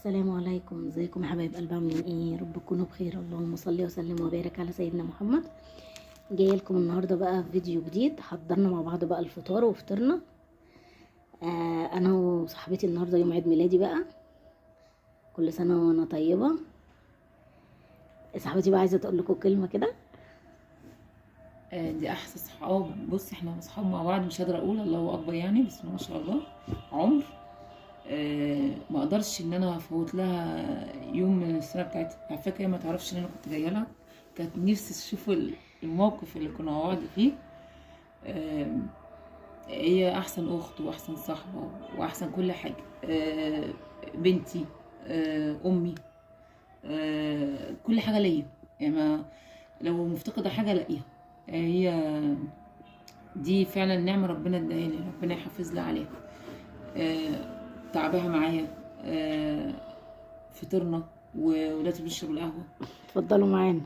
السلام عليكم، ازيكم يا حبايب قلبي؟ عاملين ايه؟ يا رب تكونوا بخير. اللهم صل وسلم وبارك على سيدنا محمد. جايه لكم النهارده بقى في فيديو جديد. حضرنا مع بعض بقى الفطار وفطرنا. انا وصاحبتي النهارده يوم عيد ميلادي بقى. كل سنه وانا طيبه. صاحبتي بقى عايزه تقول لكم كلمه كده. دي احسن صحاب. بص، احنا اصحاب مع بعض، مش قادره اقول الله اكبر يعني، بس ما شاء الله عمر. ما اقدرش ان انا افوت لها يوم من السنه بتاعتها. على فكره هي ما تعرفش ان انا كنت جايه لها. كانت نفسي تشوف الموقف اللي كنا مع بعض فيه. آه، هي احسن اخت واحسن صاحبه واحسن كل حاجه. بنتي، امي، كل حاجه ليا يعني. لو مفتقده حاجه الاقيها. هي دي فعلا نعمة ربنا اداها لي، ربنا يحافظ لي عليها. تعبها معايا. فطرنا وولادي بيشربوا القهوة. اتفضلوا معانا.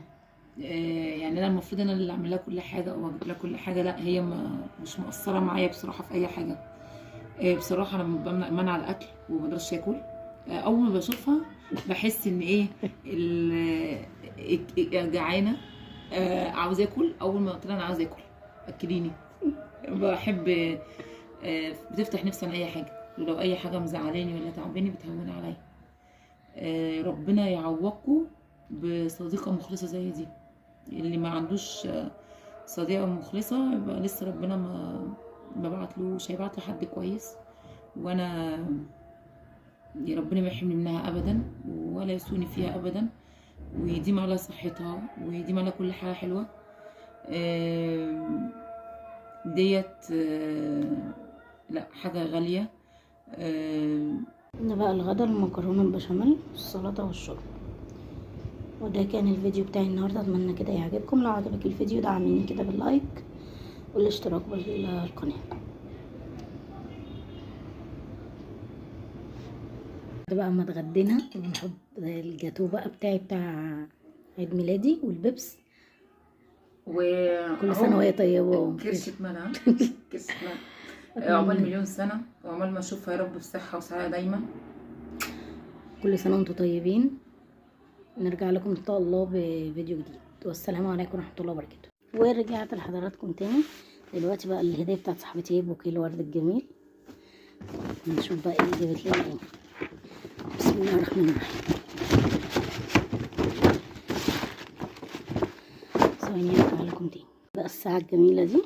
يعني انا المفروض انا اللي اعمل لها كل حاجة او اجيب لها كل حاجة، لا هي مش مقصرة معايا بصراحة في اي حاجة. بصراحة انا بمنع الاكل ومقدرش اكل. اول ما بشوفها بحس ان ايه جعانة. عاوزة اكل. اول ما قلت لها انا عاوزة اكل، اكليني. بحب. بتفتح نفسي عن اي حاجه، ولو اي حاجه مزعلاني ولا تعباني بتهون عليا. ربنا يعوضكم بصديقه مخلصه زي دي. اللي ما عندوش صديقه مخلصه يبقى لسه ربنا ما بعتلوش، هيبعت له حد كويس. وانا يا ربنا ما يحرمني منها ابدا ولا يسوني فيها ابدا، ويديم على صحتها ويديم على كل حاجه حلوه. ديت لا حاجة غالية. ده بقى الغدا، المكرونه البشاميل والسلطه والشرب. وده كان الفيديو بتاعي النهارده. اتمنى كده يعجبكم. لو عجبك الفيديو دعميني كده باللايك والاشتراك بالقناه. ده بقى اما اتغدينا ونحط الجاتو بقى بتاع عيد ميلادي والبيبس. كل سنه وهي طيبه. كرشة منى. كرشة منى. عقبال مليون سنة وعقبال ما اشوفها يا رب بصحة وسعادة دايما. كل سنه وانتم طيبين. نرجع لكم ان شاء الله بفيديو جديد. والسلام عليكم ورحمه الله وبركاته. ورجعت لحضراتكم تاني. دلوقتي بقى الهديه بتاعت صاحبتي بوكيه الورد الجميل. نشوف بقى ايه جابت لنا ايه. بسم الله الرحمن الرحيم. ثواني ارجع لكم تاني. بقى الساعه الجميله دي.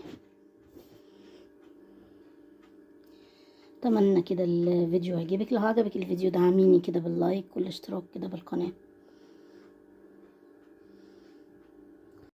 اتمنى كده الفيديو يعجبك. لو عجبك الفيديو دعميني كده باللايك والاشتراك كده بالقناه.